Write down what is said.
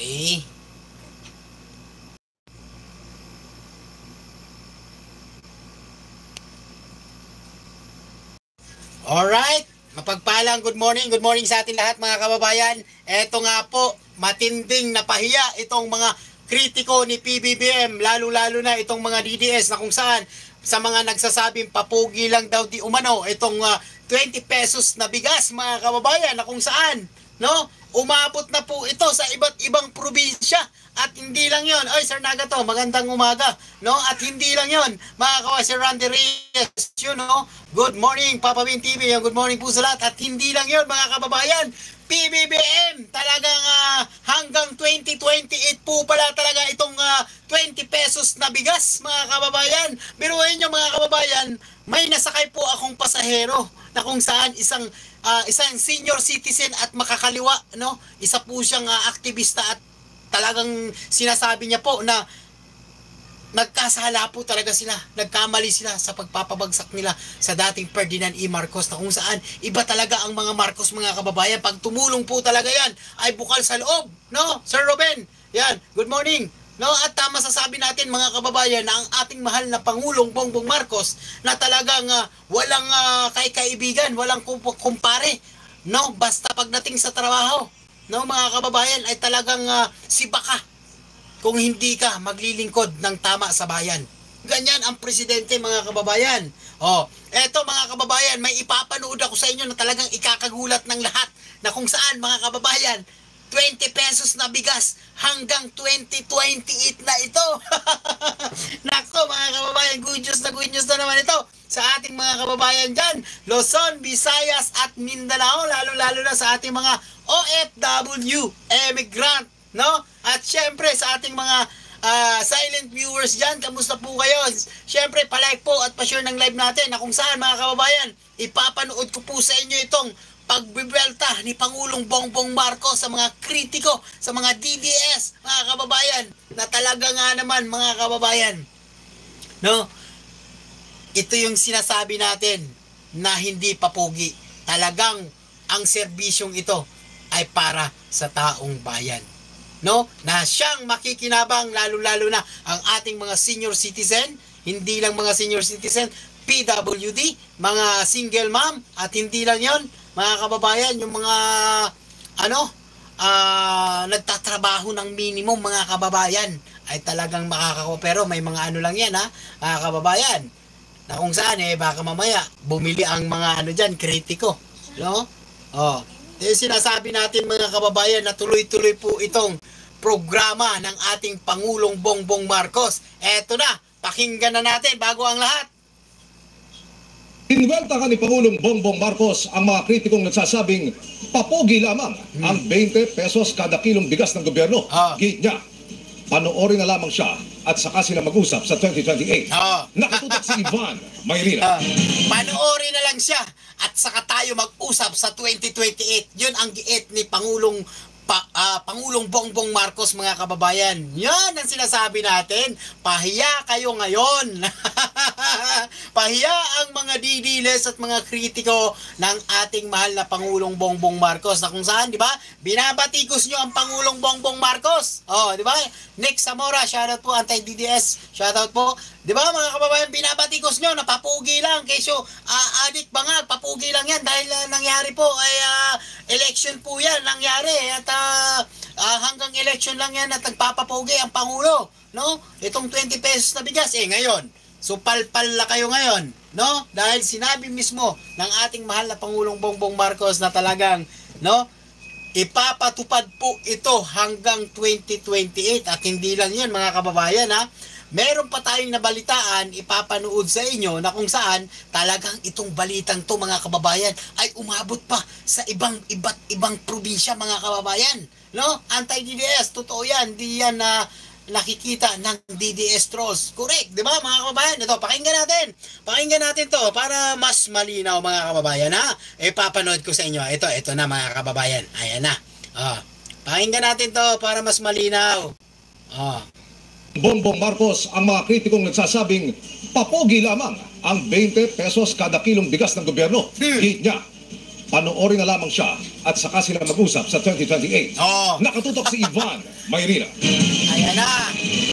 Okay. Alright, mapagpalang good morning sa atin lahat mga kababayan. Eto nga po, matinding napahiya itong mga kritiko ni PBBM, lalo-lalo na itong mga DDS na kung saan sa mga nagsasabing papugi lang daw di umano itong 20 pesos na bigas mga kababayan na kung saan, no? Umabot na po ito sa iba't ibang probinsya. At hindi lang yon. Oy, Sir Nagato, magandang umaga. No? At hindi lang yon. Mga kawasan, Sir Randy Reyes, you know, good morning, Papa Bin TV. Good morning po sa lahat. At hindi lang yon, mga kababayan. PBBM, talagang hanggang 2028 po pala talaga itong 20 pesos na bigas, mga kababayan. Biruin nyo, mga kababayan, may nasakay po akong pasahero na kung saan isang senior citizen at makakaliwa, no? Isa po siyang aktivista at talagang sinasabi niya po na nagkasala po talaga sila, nagkamali sila sa pagpapabagsak nila sa dating Ferdinand E. Marcos na kung saan iba talaga ang mga Marcos, mga kababayan. Pag tumulong po talaga yan ay bukal sa loob, no? Sir Ruben, yan, good morning. No, at tama sasabi natin mga kababayan na ang ating mahal na Pangulong Bongbong Marcos na talagang walang kaibigan, walang kumpare, no? Basta pagdating sa trabaho, no, mga kababayan, ay talagang siba ka kung hindi ka maglilingkod ng tama sa bayan. Ganyan ang presidente, mga kababayan. Oh, eto mga kababayan, may ipapanood ako sa inyo na talagang ikakagulat ng lahat na kung saan, mga kababayan, 20 pesos na bigas hanggang 2028 na ito. Nako mga kababayan, good news na naman ito sa ating mga kababayan dyan, Luzon, Visayas at Mindanao, lalo-lalo na sa ating mga OFW, emigrant, no? At syempre sa ating mga silent viewers dyan, kamusta po kayo? Syempre palike po at pa-share ng live natin na kung saan, mga kababayan, ipapanood ko po sa inyo itong pagbibelta ni Pangulong Bongbong Marcos sa mga kritiko, sa mga DDS, mga kababayan, na talaga nga naman, mga kababayan, no? Ito yung sinasabi natin na hindi papugi. Talagang ang serbisyong ito ay para sa taong bayan, no? Na siyang makikinabang, lalo-lalo na ang ating mga senior citizen, hindi lang mga senior citizen, PWD, mga single mom, at hindi lang yon, mga kababayan, yung mga nagtatrabaho ng minimum, mga kababayan, ay talagang makakakuha. Pero may mga lang yan, mga kababayan, na kung saan baka mamaya bumili ang mga dyan, kritiko, no? Oh, sinasabi natin, mga kababayan, na tuloy-tuloy po itong programa ng ating Pangulong Bongbong Marcos. Eto na, pakinggan na natin bago ang lahat. Inibelta ka ni Pangulong Bongbong Marcos ang mga kritikong nagsasabing papogi lamang ang 20 pesos kada kilong bigas ng gobyerno. Git niya, panoorin na lamang siya at saka sila mag-usap sa 2028. Nakatutok si Ivan Mayrina. Panoorin na lang siya at saka tayo mag-usap sa 2028. Yun ang giit ni Pangulong Bongbong Marcos, mga kababayan. Yan ang sinasabi natin. Pahiya kayo ngayon. Pahiya ang mga didiles at mga kritiko ng ating mahal na Pangulong Bongbong Marcos na kung saan, di ba, binabatikos nyo ang Pangulong Bongbong Marcos. Oh, di ba? Nick Zamora, shoutout po, anti-DDS, shoutout po. Di ba, mga kababayan, binabatikos nyo, napapugi lang. Kesyo, adik ba nga, papugi lang yan dahil nangyari po ay election po yan, nangyari. At hanggang election lang yan at nagpapapugi ang Pangulo, no? Itong 20 pesos na bigas, ngayon, so palpal na kayo ngayon, no? Dahil sinabi mismo ng ating mahal na Pangulong Bongbong Marcos na talagang, no, ipapatupad po ito hanggang 2028. At hindi lang yun, mga kababayan, meron pa tayong nabalitaan, ipapanood sa inyo na kung saan talagang itong balitang to, mga kababayan, ay umabot pa sa iba't ibang probinsya, mga kababayan, no? Anti-DDS, totoo yan, di yan na nakikita ng DDS trolls. Correct, di ba, mga kababayan? Ito, pakinggan natin to para mas malinaw, mga kababayan, ipapanood ko sa inyo. Ito na, mga kababayan, ayan na. Pakinggan natin to para mas malinaw. Bongbong Marcos ang mga kritikong nagsasabing papogi lamang ang 20 pesos kada kilong bigas ng gobyerno. Git niya, Panoorin na lamang siya at saka sila mag-usap sa 2028. Oo. Nakatutok si Ivan Mayrina.